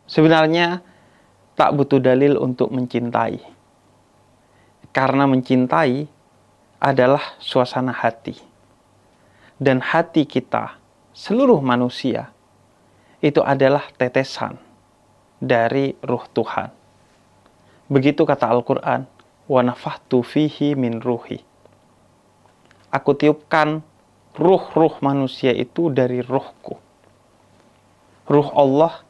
Sebenarnya tak butuh dalil untuk mencintai. Karena mencintai adalah suasana hati. Dan hati kita, seluruh manusia, itu adalah tetesan dari ruh Tuhan. Begitu kata Al-Quran, wa nafakhtu fihi min ruhi. Aku tiupkan ruh-ruh manusia itu dari ruhku. Ruh Allah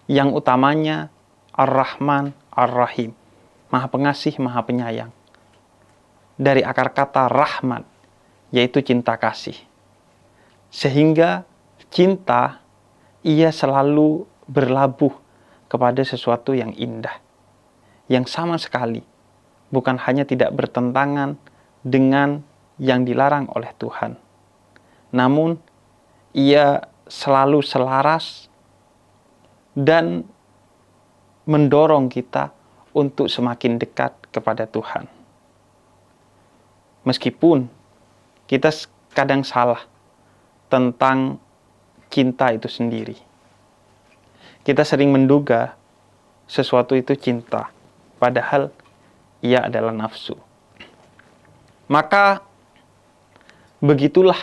yang utamanya Ar-Rahman, Ar-Rahim. Maha pengasih, maha penyayang. Dari akar kata rahmat, yaitu cinta kasih. Sehingga cinta, ia selalu berlabuh kepada sesuatu yang indah. Yang sama sekali bukan hanya tidak bertentangan dengan yang dilarang oleh Tuhan. Namun, ia selalu selaras dan mendorong kita untuk semakin dekat kepada Tuhan. Meskipun kita kadang salah tentang cinta itu sendiri. Kita sering menduga sesuatu itu cinta, padahal ia adalah nafsu. Maka begitulah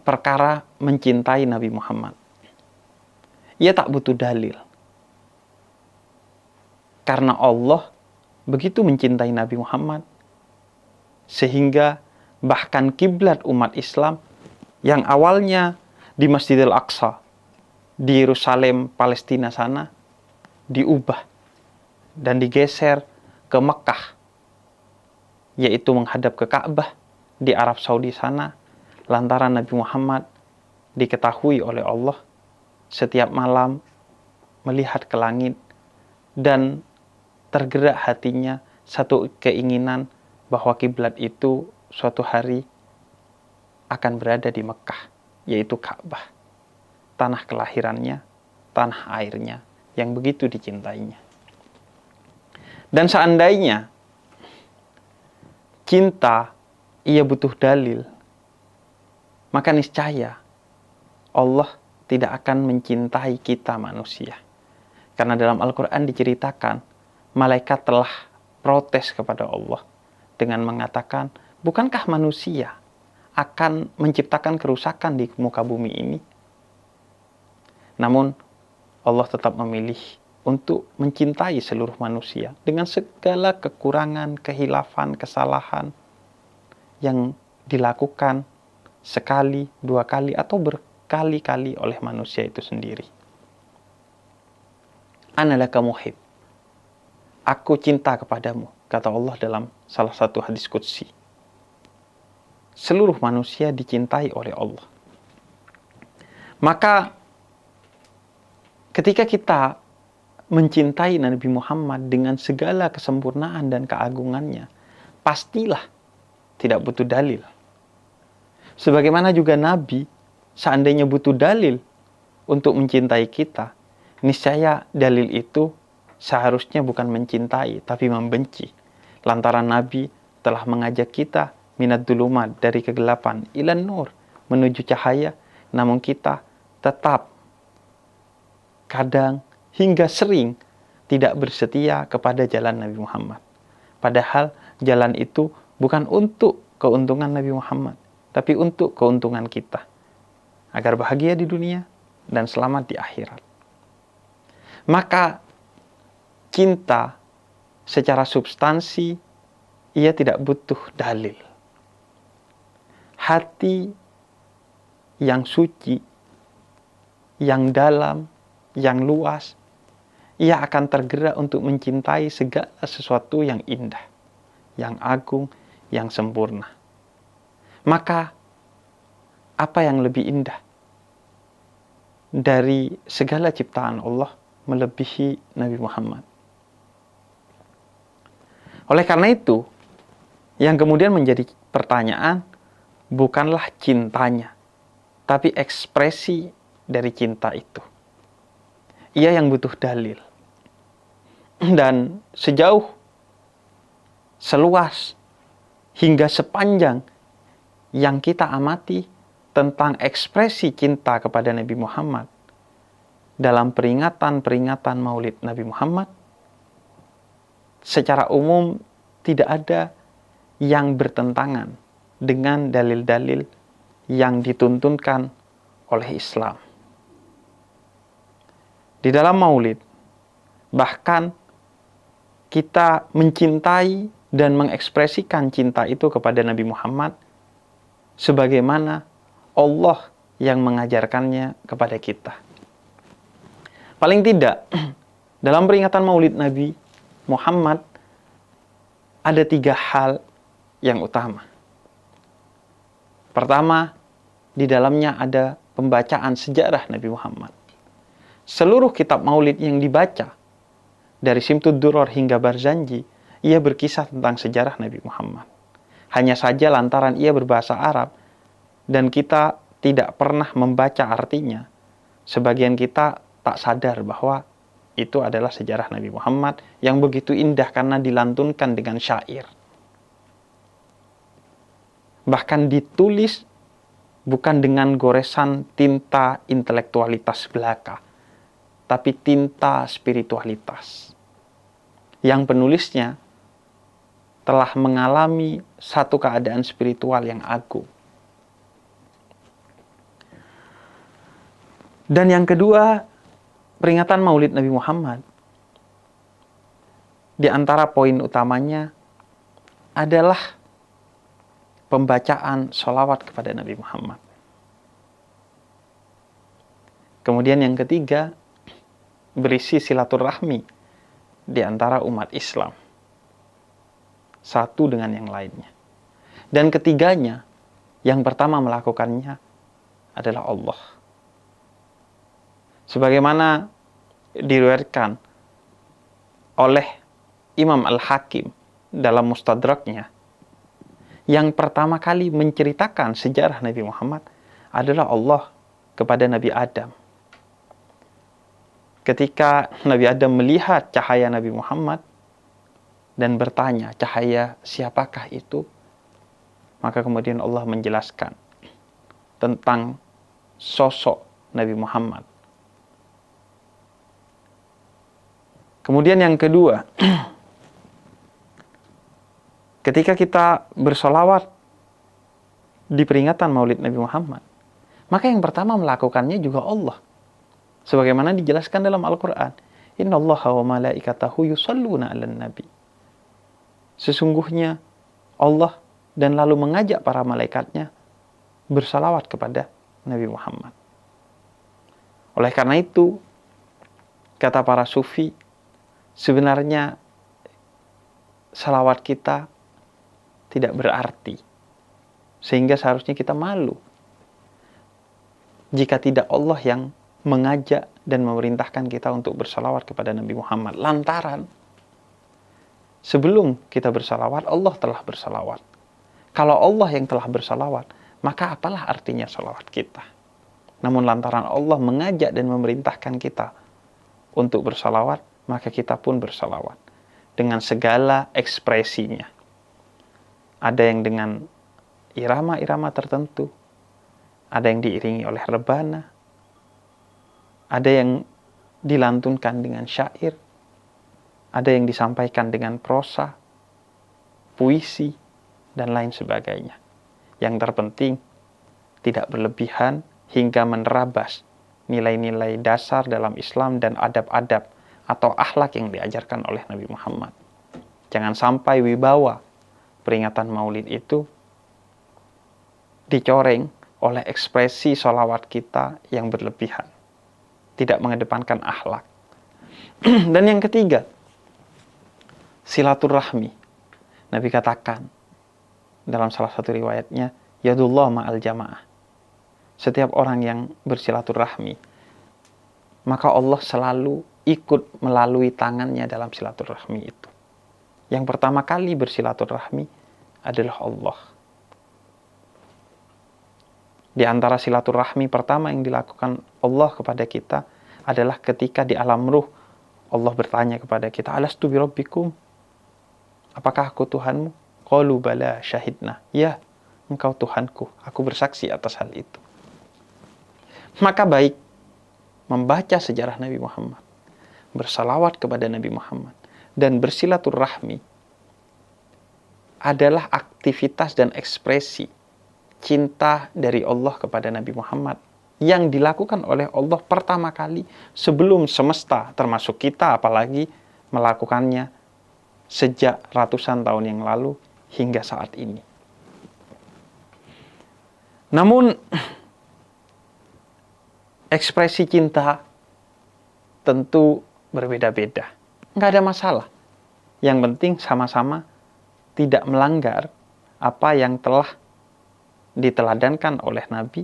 perkara mencintai Nabi Muhammad. Ia tak butuh dalil. Karena Allah begitu mencintai Nabi Muhammad, sehingga bahkan kiblat umat Islam yang awalnya di Masjidil Aqsa, di Yerusalem, Palestina sana, diubah dan digeser ke Mekah, yaitu menghadap ke Ka'bah di Arab Saudi sana, lantaran Nabi Muhammad diketahui oleh Allah setiap malam melihat ke langit dan tergerak hatinya satu keinginan bahwa kiblat itu suatu hari akan berada di Mekah, yaitu Ka'bah, tanah kelahirannya, tanah airnya yang begitu dicintainya. Dan seandainya cinta ia butuh dalil, maka niscaya Allah tidak akan mencintai kita manusia. Karena dalam Al-Quran diceritakan, malaikat telah protes kepada Allah dengan mengatakan, bukankah manusia akan menciptakan kerusakan di muka bumi ini? Namun Allah tetap memilih untuk mencintai seluruh manusia dengan segala kekurangan, kehilafan, kesalahan yang dilakukan sekali, dua kali, atau berkali-kali oleh manusia itu sendiri. Ana laka muhib. Aku cinta kepadamu, kata Allah dalam salah satu hadis qudsi. Seluruh manusia dicintai oleh Allah. Maka ketika kita mencintai Nabi Muhammad dengan segala kesempurnaan dan keagungannya, pastilah tidak butuh dalil. Sebagaimana juga Nabi, seandainya butuh dalil untuk mencintai kita, niscaya dalil itu seharusnya bukan mencintai, tapi membenci. Lantaran Nabi telah mengajak kita minat dulumat, dari kegelapan ilan nur, menuju cahaya, namun kita tetap kadang hingga sering tidak bersetia kepada jalan Nabi Muhammad. Padahal jalan itu bukan untuk keuntungan Nabi Muhammad, tapi untuk keuntungan kita, agar bahagia di dunia dan selamat di akhirat. Maka cinta secara substansi ia tidak butuh dalil. Hati yang suci, yang dalam, yang luas, ia akan tergerak untuk mencintai segala sesuatu yang indah, yang agung, yang sempurna. Maka apa yang lebih indah dari segala ciptaan Allah melebihi Nabi Muhammad? Oleh karena itu, yang kemudian menjadi pertanyaan bukanlah cintanya, tapi ekspresi dari cinta itu. Ia yang butuh dalil. Dan sejauh, seluas, hingga sepanjang yang kita amati tentang ekspresi cinta kepada Nabi Muhammad, dalam peringatan-peringatan Maulid Nabi Muhammad, secara umum tidak ada yang bertentangan dengan dalil-dalil yang dituntunkan oleh Islam. Di dalam Maulid, bahkan kita mencintai dan mengekspresikan cinta itu kepada Nabi Muhammad sebagaimana Allah yang mengajarkannya kepada kita. Paling tidak, dalam peringatan Maulid Nabi Muhammad ada 3 hal yang utama. Pertama, di dalamnya ada pembacaan sejarah Nabi Muhammad. Seluruh kitab Maulid yang dibaca, dari Simtud Duror hingga Barzanji, ia berkisah tentang sejarah Nabi Muhammad. Hanya saja lantaran ia berbahasa Arab dan kita tidak pernah membaca artinya, sebagian kita tak sadar bahwa itu adalah sejarah Nabi Muhammad yang begitu indah karena dilantunkan dengan syair. Bahkan ditulis bukan dengan goresan tinta intelektualitas belaka, tapi tinta spiritualitas. Yang penulisnya telah mengalami satu keadaan spiritual yang agung. Dan yang kedua, peringatan Maulid Nabi Muhammad, di antara poin utamanya adalah pembacaan sholawat kepada Nabi Muhammad. Kemudian yang ketiga, berisi silaturahmi di antara umat Islam, satu dengan yang lainnya. Dan ketiganya, yang pertama melakukannya adalah Allah. Sebagaimana diriwayatkan oleh Imam Al-Hakim dalam Mustadraknya, yang pertama kali menceritakan sejarah Nabi Muhammad adalah Allah kepada Nabi Adam. Ketika Nabi Adam melihat cahaya Nabi Muhammad dan bertanya, cahaya siapakah itu? Maka kemudian Allah menjelaskan tentang sosok Nabi Muhammad. Kemudian yang kedua, ketika kita bersolawat di peringatan Maulid Nabi Muhammad, maka yang pertama melakukannya juga Allah. Sebagaimana dijelaskan dalam Al-Quran, Innallaha wa malaikatahu yusalluna 'alan nabi. Sesungguhnya Allah dan lalu mengajak para malaikatnya bersalawat kepada Nabi Muhammad. Oleh karena itu, kata para sufi, sebenarnya salawat kita tidak berarti, sehingga seharusnya kita malu jika tidak Allah yang mengajak dan memerintahkan kita untuk bersalawat kepada Nabi Muhammad. Lantaran sebelum kita bersalawat, Allah telah bersalawat. Kalau Allah yang telah bersalawat, maka apalah artinya salawat kita? Namun lantaran Allah mengajak dan memerintahkan kita untuk bersalawat, maka kita pun bersalawat dengan segala ekspresinya. Ada yang dengan irama-irama tertentu, ada yang diiringi oleh rebana, ada yang dilantunkan dengan syair, ada yang disampaikan dengan prosa, puisi, dan lain sebagainya. Yang terpenting, tidak berlebihan hingga menerabas nilai-nilai dasar dalam Islam dan adab-adab atau akhlak yang diajarkan oleh Nabi Muhammad. Jangan sampai wibawa peringatan Maulid itu dicoreng oleh ekspresi sholawat kita yang berlebihan, tidak mengedepankan akhlak. Dan yang ketiga, silaturahmi. Nabi katakan dalam salah satu riwayatnya, Yadullah ma'al jamaah. Setiap orang yang bersilaturahmi, maka Allah selalu ikut melalui tangannya dalam silaturahmi itu. Yang pertama kali bersilaturahmi adalah Allah. Di antara silaturahmi pertama yang dilakukan Allah kepada kita adalah ketika di alam ruh Allah bertanya kepada kita, Alastu birabbikum? Apakah aku Tuhanmu? Qalu bala syahidna. Ya, engkau Tuhanku. Aku bersaksi atas hal itu. Maka baik membaca sejarah Nabi Muhammad, bersalawat kepada Nabi Muhammad, dan bersilaturahmi adalah aktivitas dan ekspresi cinta dari Allah kepada Nabi Muhammad yang dilakukan oleh Allah pertama kali sebelum semesta, termasuk kita apalagi melakukannya sejak ratusan tahun yang lalu hingga saat ini. Namun, ekspresi cinta tentu berbeda-beda. Nggak ada masalah. Yang penting sama-sama tidak melanggar apa yang telah diteladankan oleh Nabi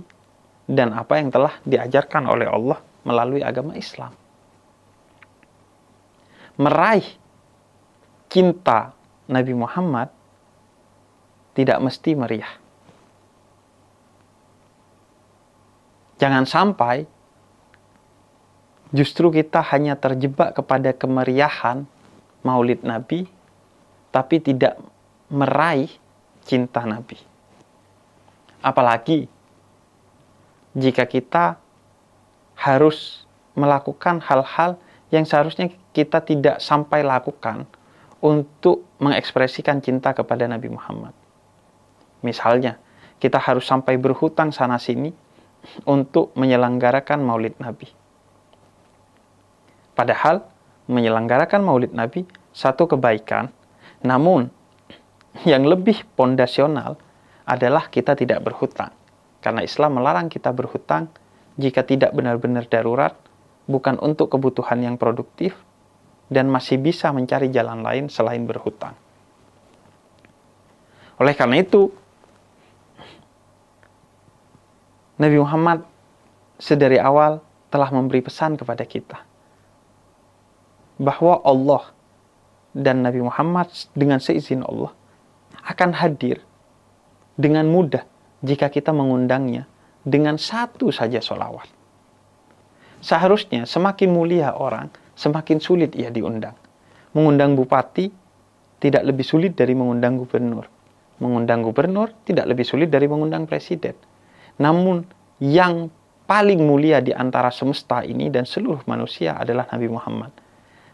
dan apa yang telah diajarkan oleh Allah melalui agama Islam. Meraih cinta Nabi Muhammad tidak mesti meriah. Jangan sampai justru kita hanya terjebak kepada kemeriahan Maulid Nabi, tapi tidak meraih cinta Nabi. Apalagi jika kita harus melakukan hal-hal yang seharusnya kita tidak sampai lakukan untuk mengekspresikan cinta kepada Nabi Muhammad. Misalnya, kita harus sampai berhutang sana-sini untuk menyelenggarakan Maulid Nabi. Padahal, menyelenggarakan Maulid Nabi satu kebaikan, namun yang lebih fondasional adalah kita tidak berhutang. Karena Islam melarang kita berhutang jika tidak benar-benar darurat, bukan untuk kebutuhan yang produktif, dan masih bisa mencari jalan lain selain berhutang. Oleh karena itu, Nabi Muhammad sedari awal telah memberi pesan kepada kita bahwa Allah dan Nabi Muhammad dengan seizin Allah akan hadir dengan mudah jika kita mengundangnya dengan satu saja sholawat. Seharusnya semakin mulia orang, semakin sulit ia diundang. Mengundang bupati tidak lebih sulit dari mengundang gubernur. Mengundang gubernur tidak lebih sulit dari mengundang presiden. Namun yang paling mulia di antara semesta ini dan seluruh manusia adalah Nabi Muhammad.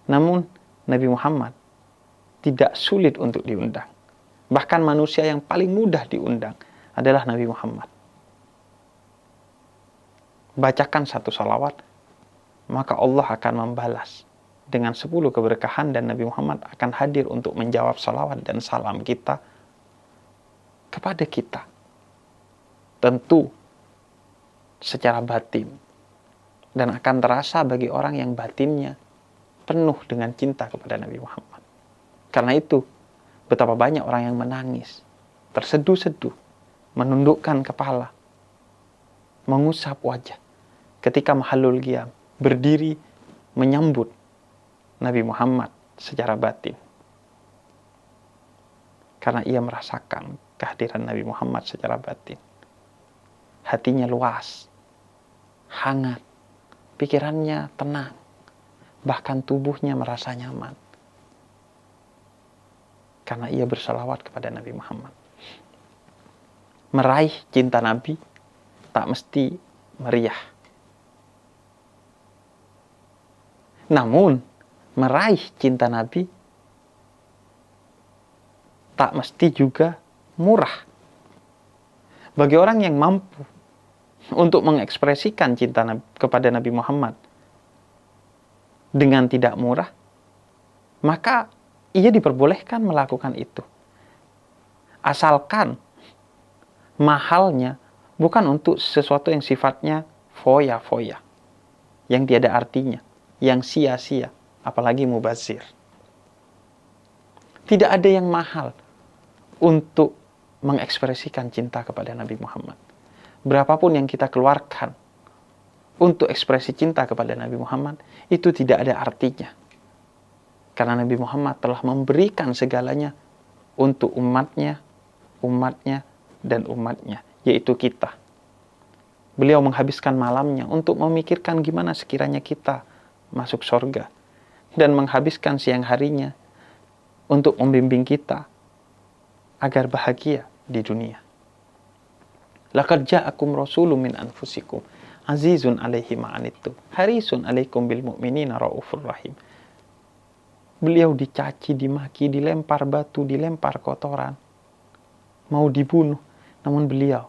Namun Nabi Muhammad tidak sulit untuk diundang. Bahkan manusia yang paling mudah diundang adalah Nabi Muhammad. Bacakan satu salawat, maka Allah akan membalas dengan 10 keberkahan dan Nabi Muhammad akan hadir untuk menjawab salawat dan salam kita kepada kita. Tentu secara batin, dan akan terasa bagi orang yang batinnya penuh dengan cinta kepada Nabi Muhammad. Karena itu, betapa banyak orang yang menangis, terseduh-seduh, menundukkan kepala, mengusap wajah ketika mahallul qiyam, berdiri menyambut Nabi Muhammad secara batin. Karena ia merasakan kehadiran Nabi Muhammad secara batin. Hatinya luas, hangat, pikirannya tenang, bahkan tubuhnya merasa nyaman. Karena ia bersalawat kepada Nabi Muhammad. Meraih cinta Nabi tak mesti meriah. Namun, meraih cinta Nabi tak mesti juga murah. Bagi orang yang mampu untuk mengekspresikan cinta kepada Nabi Muhammad dengan tidak murah, maka ia diperbolehkan melakukan itu. Asalkan mahalnya bukan untuk sesuatu yang sifatnya foya-foya, yang tiada artinya, yang sia-sia, apalagi mubazir. Tidak ada yang mahal untuk mengekspresikan cinta kepada Nabi Muhammad. Berapapun yang kita keluarkan untuk ekspresi cinta kepada Nabi Muhammad, itu tidak ada artinya. Karena Nabi Muhammad telah memberikan segalanya untuk umatnya, dan umatnya, yaitu kita. Beliau menghabiskan malamnya untuk memikirkan gimana sekiranya kita masuk surga, dan menghabiskan siang harinya untuk membimbing kita agar bahagia di dunia. Laqad ja'akum rasulun min anfusikum azizun alaihi ma'anittum, harisun alaikum bil mu'minina raufur rahim. Beliau dicaci, dimaki, dilempar batu, dilempar kotoran, mau dibunuh, namun beliau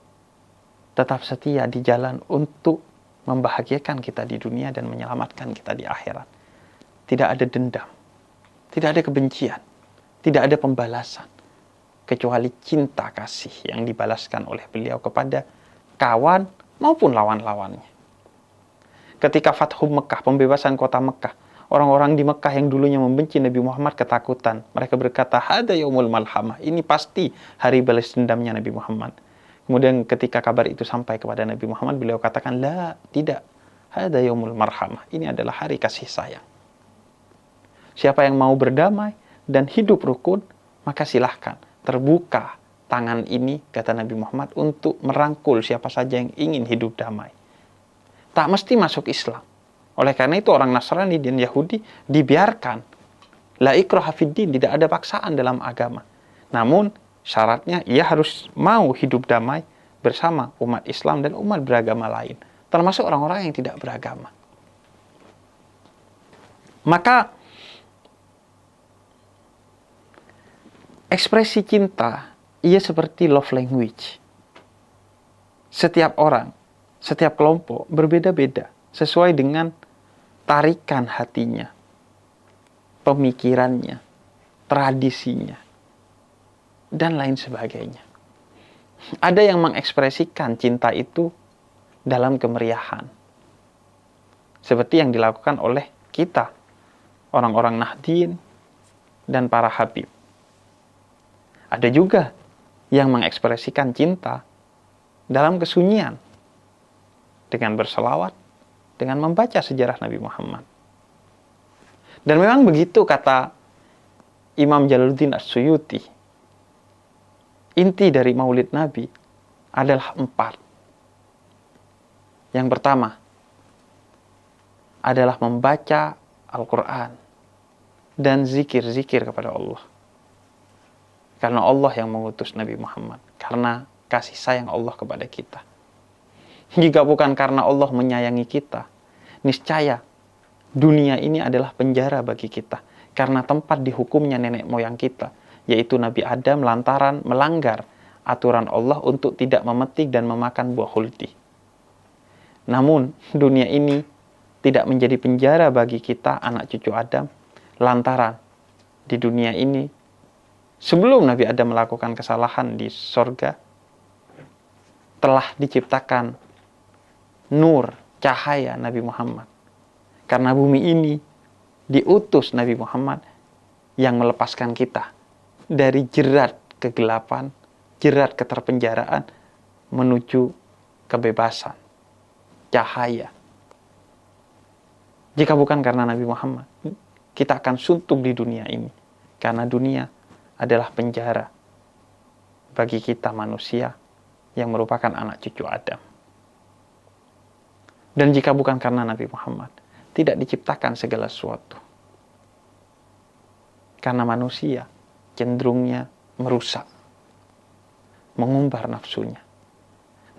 tetap setia di jalan untuk membahagiakan kita di dunia dan menyelamatkan kita di akhirat. Tidak ada dendam, tidak ada kebencian, tidak ada pembalasan, kecuali cinta kasih yang dibalaskan oleh beliau kepada kawan maupun lawan-lawannya. Ketika Fathu Mekah, pembebasan kota Mekah, orang-orang di Mekah yang dulunya membenci Nabi Muhammad ketakutan. Mereka berkata, hada yaumul malhamah, ini pasti hari balas dendamnya Nabi Muhammad. Kemudian ketika kabar itu sampai kepada Nabi Muhammad, beliau katakan, la, tidak, hada yaumul marhamah, ini adalah hari kasih sayang. Siapa yang mau berdamai dan hidup rukun, maka silahkan, terbuka tangan ini, kata Nabi Muhammad, untuk merangkul siapa saja yang ingin hidup damai. Tak mesti masuk Islam. Oleh karena itu orang Nasrani dan Yahudi dibiarkan. La ikraha fiddin, tidak ada paksaan dalam agama. Namun syaratnya ia harus mau hidup damai bersama umat Islam dan umat beragama lain, termasuk orang-orang yang tidak beragama. Maka ekspresi cinta ia seperti love language. Setiap orang, setiap kelompok berbeda-beda sesuai dengan tarikan hatinya, pemikirannya, tradisinya, dan lain sebagainya. Ada yang mengekspresikan cinta itu dalam kemeriahan, seperti yang dilakukan oleh kita, orang-orang Nahdien dan para Habib. Ada juga yang mengekspresikan cinta dalam kesunyian, dengan berselawat, dengan membaca sejarah Nabi Muhammad. Dan memang begitu kata Imam Jalaluddin As-Suyuti. Inti dari Maulid Nabi adalah 4. Yang pertama adalah membaca Al-Quran dan zikir-zikir kepada Allah. Karena Allah yang mengutus Nabi Muhammad. Karena kasih sayang Allah kepada kita. Jika bukan karena Allah menyayangi kita, niscaya dunia ini adalah penjara bagi kita. Karena tempat dihukumnya nenek moyang kita, yaitu Nabi Adam, lantaran melanggar aturan Allah untuk tidak memetik dan memakan buah khuldi. Namun dunia ini tidak menjadi penjara bagi kita, anak cucu Adam, lantaran di dunia ini sebelum Nabi Adam melakukan kesalahan di sorga, telah diciptakan nur, cahaya Nabi Muhammad. Karena bumi ini diutus Nabi Muhammad yang melepaskan kita dari jerat kegelapan, jerat keterpenjaraan, menuju kebebasan, cahaya. Jika bukan karena Nabi Muhammad, kita akan suntuk di dunia ini. Karena dunia adalah penjara bagi kita manusia yang merupakan anak cucu Adam. Dan jika bukan karena Nabi Muhammad, tidak diciptakan segala sesuatu. Karena manusia cenderungnya merusak, mengumbar nafsunya.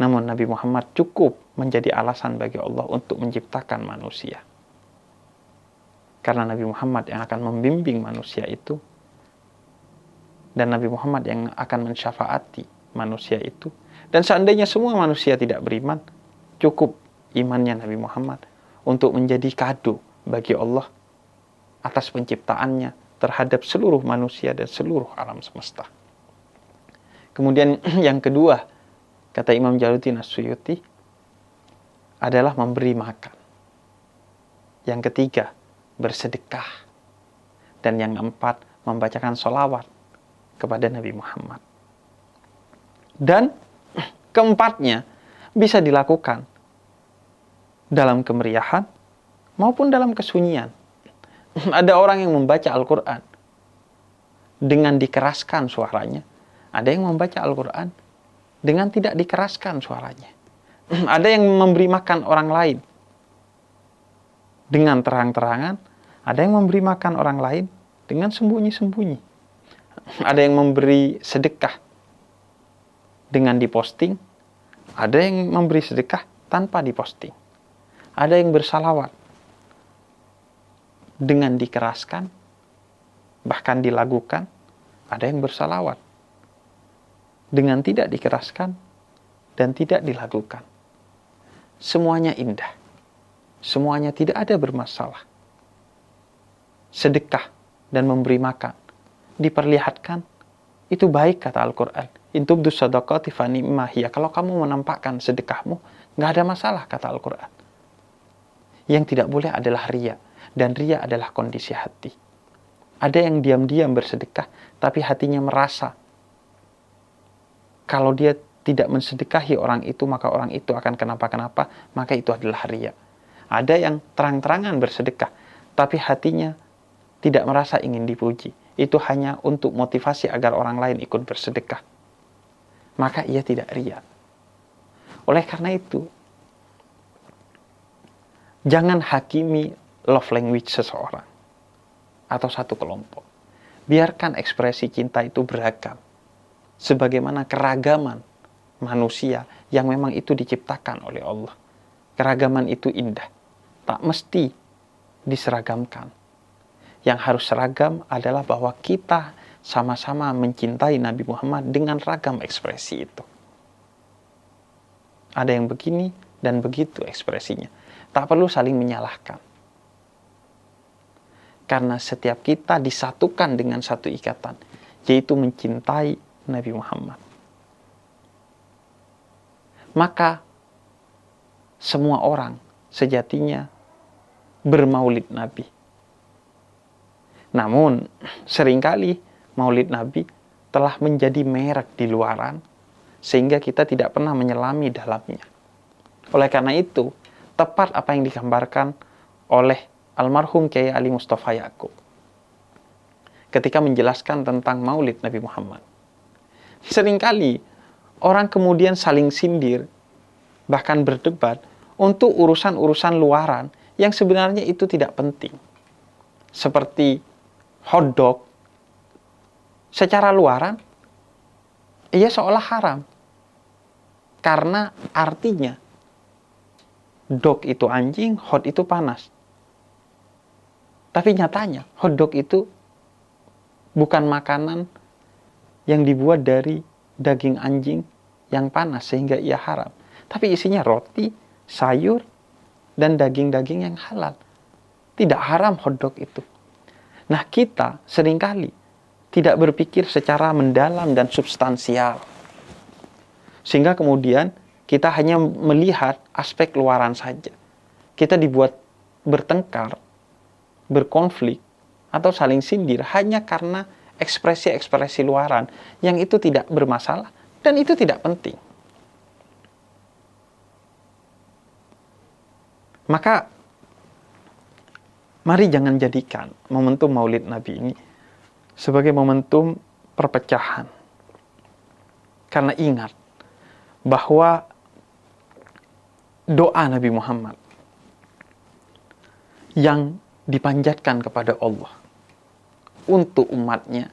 Namun Nabi Muhammad cukup menjadi alasan bagi Allah untuk menciptakan manusia. Karena Nabi Muhammad yang akan membimbing manusia itu, dan Nabi Muhammad yang akan mensyafaati manusia itu. Dan seandainya semua manusia tidak beriman, cukup imannya Nabi Muhammad untuk menjadi kado bagi Allah atas penciptaannya terhadap seluruh manusia dan seluruh alam semesta. Kemudian yang kedua, kata Imam Jalaluddin As-Suyuti, adalah memberi makan. Yang ketiga, bersedekah. Dan yang keempat, membacakan sholawat kepada Nabi Muhammad. Dan keempatnya bisa dilakukan dalam kemeriahan maupun dalam kesunyian. Ada orang yang membaca Al-Quran dengan dikeraskan suaranya. Ada yang membaca Al-Quran dengan tidak dikeraskan suaranya. Ada yang memberi makan orang lain dengan terang-terangan. Ada yang memberi makan orang lain dengan sembunyi-sembunyi. Ada yang memberi sedekah dengan diposting. Ada yang memberi sedekah tanpa diposting. Ada yang bersalawat dengan dikeraskan, bahkan dilagukan. Ada yang bersalawat dengan tidak dikeraskan dan tidak dilagukan. Semuanya indah. Semuanya tidak ada bermasalah. Sedekah dan memberi makan diperlihatkan, itu baik kata Al-Quran. In tubdu shadaqati fa ni'ma hiya. Kalau kamu menampakkan sedekahmu, nggak ada masalah kata Al-Quran. Yang tidak boleh adalah riya, dan riya adalah kondisi hati. Ada yang diam-diam bersedekah, tapi hatinya merasa kalau dia tidak mensedekahi orang itu, maka orang itu akan kenapa-kenapa, maka itu adalah riya. Ada yang terang-terangan bersedekah, tapi hatinya tidak merasa ingin dipuji. Itu hanya untuk motivasi agar orang lain ikut bersedekah. Maka ia tidak riya. Oleh karena itu, jangan hakimi love language seseorang atau satu kelompok. Biarkan ekspresi cinta itu beragam. Sebagaimana keragaman manusia yang memang itu diciptakan oleh Allah. Keragaman itu indah. Tak mesti diseragamkan. Yang harus seragam adalah bahwa kita sama-sama mencintai Nabi Muhammad dengan ragam ekspresi itu. Ada yang begini dan begitu ekspresinya. Tak perlu saling menyalahkan. Karena setiap kita disatukan dengan satu ikatan, yaitu mencintai Nabi Muhammad. Maka semua orang sejatinya bermaulid Nabi. Namun, seringkali maulid Nabi telah menjadi merek di luaran, sehingga kita tidak pernah menyelami dalamnya. Oleh karena itu, tepat apa yang digambarkan oleh almarhum Kiai Ali Mustafa Yaqub ketika menjelaskan tentang maulid Nabi Muhammad. Seringkali orang kemudian saling sindir, bahkan berdebat untuk urusan-urusan luaran yang sebenarnya itu tidak penting. Seperti hotdog, secara luaran, ia seolah haram. Karena artinya, dog itu anjing, hot itu panas. Tapi nyatanya, hotdog itu bukan makanan yang dibuat dari daging anjing yang panas sehingga ia haram. Tapi isinya roti, sayur, dan daging-daging yang halal. Tidak haram hotdog itu. Nah, kita seringkali tidak berpikir secara mendalam dan substansial. Sehingga kemudian kita hanya melihat aspek luaran saja. Kita dibuat bertengkar, berkonflik, atau saling sindir hanya karena ekspresi-ekspresi luaran yang itu tidak bermasalah dan itu tidak penting. Maka mari jangan jadikan momentum Maulid Nabi ini sebagai momentum perpecahan. Karena ingat bahwa doa Nabi Muhammad yang dipanjatkan kepada Allah untuk umatnya,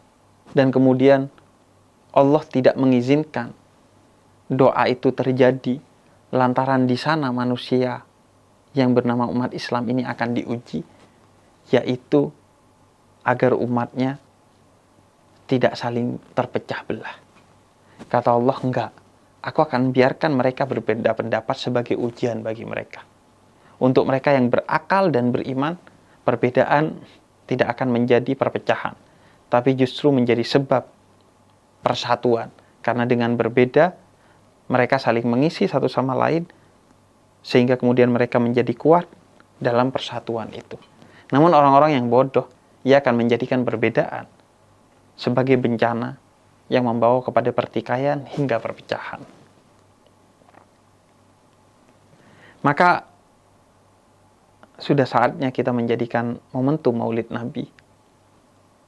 dan kemudian Allah tidak mengizinkan doa itu terjadi lantaran di sana manusia yang bernama umat Islam ini akan diuji, yaitu agar umatnya tidak saling terpecah belah. Kata Allah, enggak, aku akan biarkan mereka berbeda pendapat sebagai ujian bagi mereka. Untuk mereka yang berakal dan beriman, perbedaan tidak akan menjadi perpecahan, tapi justru menjadi sebab persatuan. Karena dengan berbeda, mereka saling mengisi satu sama lain, sehingga kemudian mereka menjadi kuat dalam persatuan itu. Namun orang-orang yang bodoh, ia akan menjadikan perbedaan sebagai bencana yang membawa kepada pertikaian hingga perpecahan. Maka sudah saatnya kita menjadikan momentum Maulid Nabi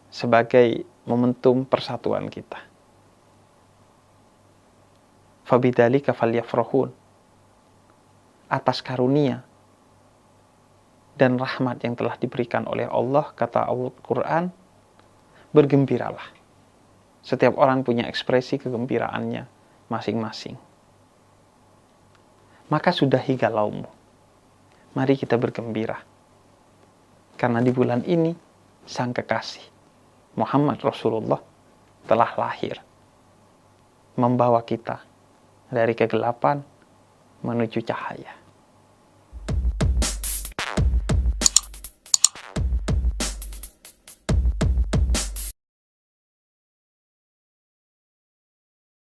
sebagai momentum persatuan kita. Fabidzalika falyafrahun. Atas karunia dan rahmat yang telah diberikan oleh Allah, kata Al-Quran, bergembiralah. Setiap orang punya ekspresi kegembiraannya masing-masing. Maka sudahi galaumu. Mari kita bergembira. Karena di bulan ini, Sang Kekasih, Muhammad Rasulullah, telah lahir. Membawa kita dari kegelapan menuju cahaya.